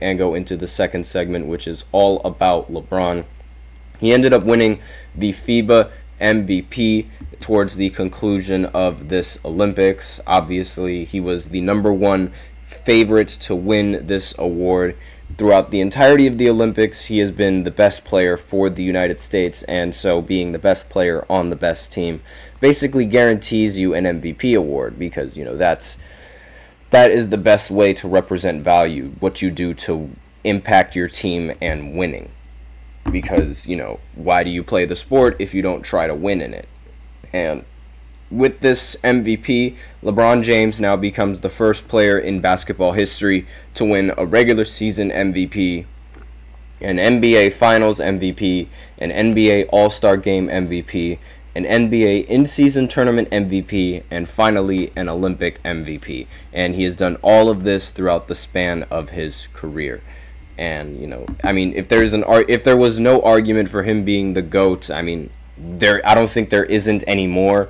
and go into the second segment, which is all about LeBron. He ended up winning the FIBA MVP towards the conclusion of this Olympics. Obviously, he was the #1 favorite to win this award. Throughout the entirety of the Olympics, he has been the best player for the United States, and so being the best player on the best team basically guarantees you an MVP award, because, you know, that is the best way to represent value, what you do to impact your team and winning. Because, you know, why do you play the sport if you don't try to win in it? And with this MVP, LeBron James now becomes the first player in basketball history to win a regular season MVP, an NBA Finals MVP, an NBA All-Star Game MVP, an NBA in-season tournament MVP, and finally an Olympic MVP. And he has done all of this throughout the span of his career. And, you know, I mean, if there was no argument for him being the GOAT, I mean, I don't think there isn't anymore.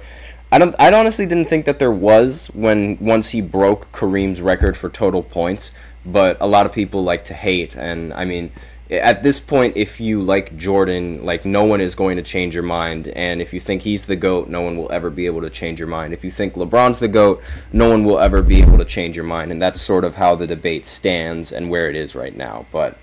I honestly didn't think that there was once he broke Kareem's record for total points, but a lot of people like to hate. And I mean, at this point, if you like Jordan, like, no one is going to change your mind. And if you think he's the GOAT, no one will ever be able to change your mind. If you think LeBron's the GOAT, no one will ever be able to change your mind. And that's sort of how the debate stands and where it is right now. But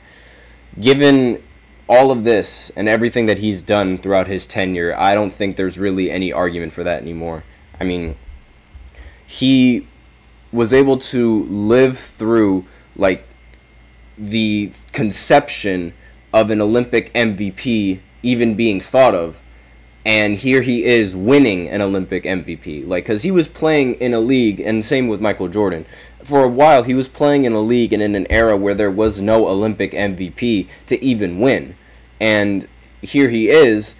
given all of this and everything that he's done throughout his tenure, I don't think there's really any argument for that anymore. I mean, he was able to live through, like, the conception of an Olympic MVP even being thought of, and here he is winning an Olympic MVP. Like, because he was playing in a league, and same with Michael Jordan, for a while he was playing in a league and in an era where there was no Olympic MVP to even win. And here he is,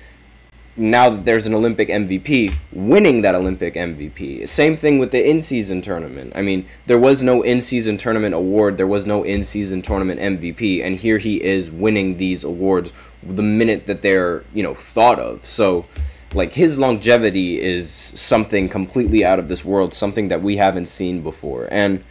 now that there's an Olympic MVP, winning that Olympic MVP. Same thing with the in-season tournament. I mean, there was no in-season tournament award, there was no in-season tournament MVP, and here he is winning these awards the minute that they're, you know, thought of. So, like, his longevity is something completely out of this world, something that we haven't seen before. And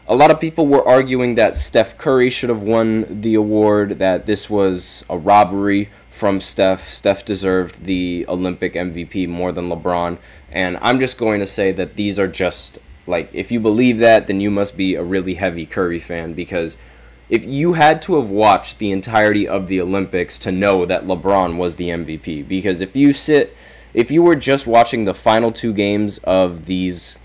a lot of people were arguing that Steph Curry should have won the award, that this was a robbery from Steph. Steph deserved the Olympic MVP more than LeBron. And I'm just going to say that these are just, like, if you believe that, then you must be a really heavy Curry fan, because if you had to have watched the entirety of the Olympics to know that LeBron was the MVP, because if you were just watching the final 2 games of these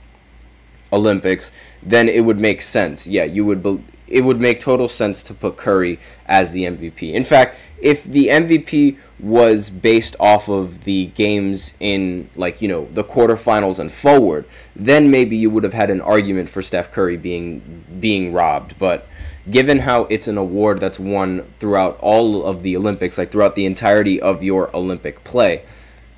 Olympics, then it would make sense. Yeah, it would make total sense to put Curry as the MVP. In fact, if the MVP was based off of the games in, like, you know, the quarterfinals and forward, then maybe you would have had an argument for Steph Curry being robbed. But given how it's an award that's won throughout all of the Olympics, like throughout the entirety of your Olympic play,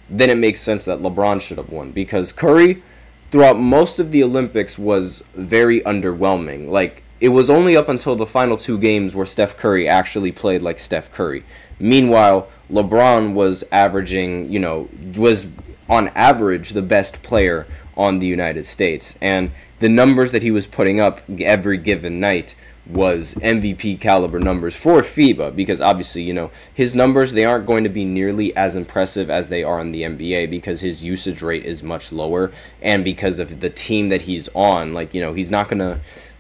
then it makes sense that LeBron should have won, because Curry throughout most of the Olympics was very underwhelming. Like, it was only up until the final 2 games where Steph Curry actually played like Steph Curry. Meanwhile, LeBron was averaging, you know, was on average the best player on the United States. And the numbers that he was putting up every given night was MVP caliber numbers for FIBA, because obviously, you know, his numbers, they aren't going to be nearly as impressive as they are in the NBA, because his usage rate is much lower, and because of the team that he's on. Like, you know, he's not going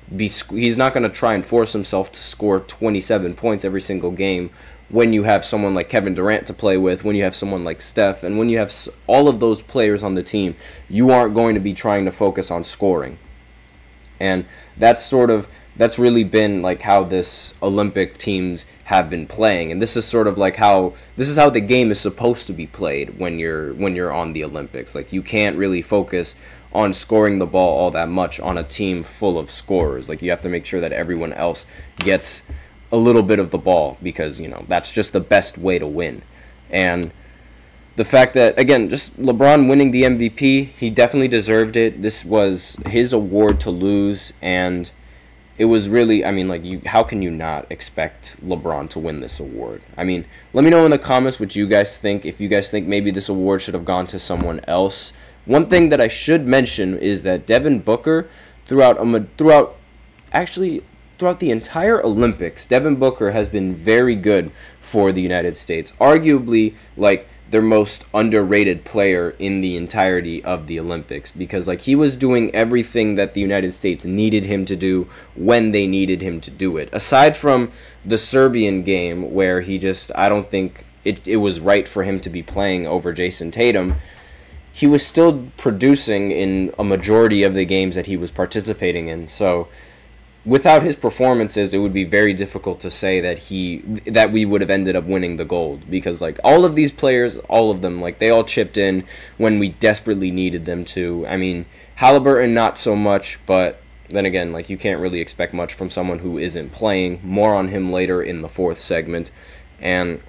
to try and force himself to score 27 points every single game when you have someone like Kevin Durant to play with, when you have someone like Steph, and when you have all of those players on the team. You aren't going to be trying to focus on scoring. And that's really been, like, how this Olympic teams have been playing, and this is sort of like how the game is supposed to be played when you're on the Olympics. Like, you can't really focus on scoring the ball all that much on a team full of scorers. Like, you have to make sure that everyone else gets a little bit of the ball, because, you know, that's just the best way to win. And the fact that, again, just LeBron winning the MVP, he definitely deserved it. This was his award to lose, and it was really, I mean, like, how can you not expect LeBron to win this award? I mean, let me know in the comments what you guys think. If you guys think maybe this award should have gone to someone else. One thing that I should mention is that Devin Booker, throughout actually throughout the entire Olympics, Devin Booker has been very good for the United States. Arguably, like, their most underrated player in the entirety of the Olympics, because like he was doing everything that the United States needed him to do when they needed him to do it. Aside from the Serbian game where he just, I don't think it was right for him to be playing over Jason Tatum, he was still producing in a majority of the games that he was participating in. So without his performances, it would be very difficult to say that we would have ended up winning the gold, because like all of these players, all of them, like they all chipped in when we desperately needed them to. I mean, Halliburton not so much, but then again, like you can't really expect much from someone who isn't playing. More on him later in the fourth segment. And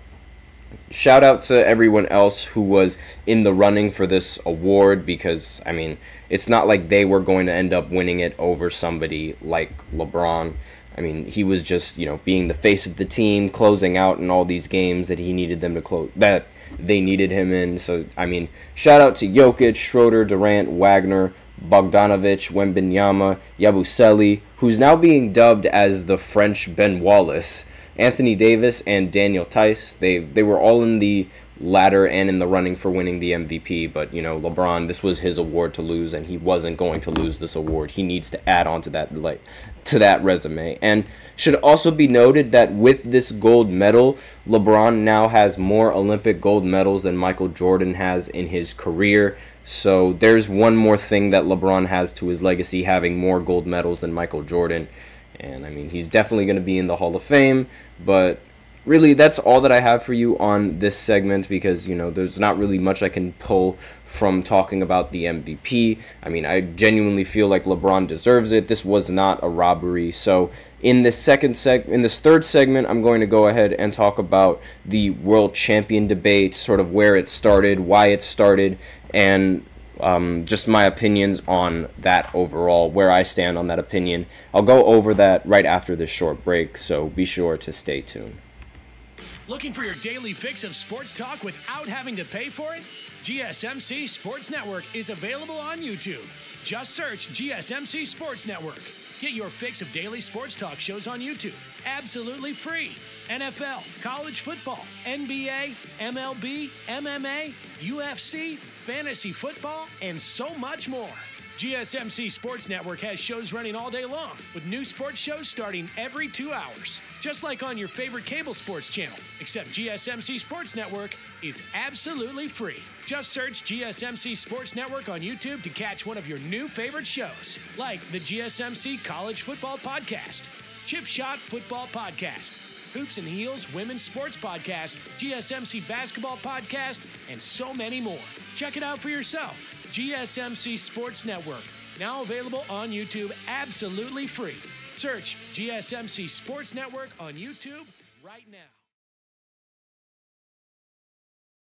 shout out to everyone else who was in the running for this award, because I mean, it's not like they were going to end up winning it over somebody like LeBron. I mean, he was just, being the face of the team, closing out in all these games that he needed them to close, that they needed him in. So, I mean, shout out to Jokic, Schroeder, Durant, Wagner, Bogdanovic, Wembanyama, Yabusele, who's now being dubbed as the French Ben Wallace, Anthony Davis, and Daniel Tice. They were all in the ladder and in the running for winning the MVP, but LeBron, this was his award to lose, and he wasn't going to lose this award. He needs to add on to that resume. And should also be noted that with this gold medal, LeBron now has more Olympic gold medals than Michael Jordan has in his career. So there's one more thing that LeBron has to his legacy, having more gold medals than Michael Jordan. And I mean, he's definitely going to be in the Hall of Fame, but really, that's all that I have for you on this segment, because, there's not really much I can pull from talking about the MVP. I mean, I genuinely feel like LeBron deserves it. This was not a robbery. So in this third segment, I'm going to go ahead and talk about the world champion debate, sort of where it started, why it started, and just my opinions on that overall, where I stand on that opinion. I'll go over that right after this short break, so be sure to stay tuned. Looking for your daily fix of sports talk without having to pay for it? GSMC Sports Network is available on YouTube. Just search GSMC Sports Network. Get your fix of daily sports talk shows on YouTube, absolutely free. NFL, college football, NBA, MLB, MMA, UFC, fantasy football, and so much more. GSMC Sports Network has shows running all day long, with new sports shows starting every 2 hours. Just like on your favorite cable sports channel, except GSMC Sports Network is absolutely free. Just search GSMC Sports Network on YouTube to catch one of your new favorite shows, like the GSMC College Football Podcast, Chip Shot Football Podcast, Hoops and Heels Women's Sports Podcast, GSMC Basketball Podcast, and so many more. Check it out for yourself. GSMC Sports Network, now available on YouTube absolutely free. Search GSMC Sports Network on YouTube right now.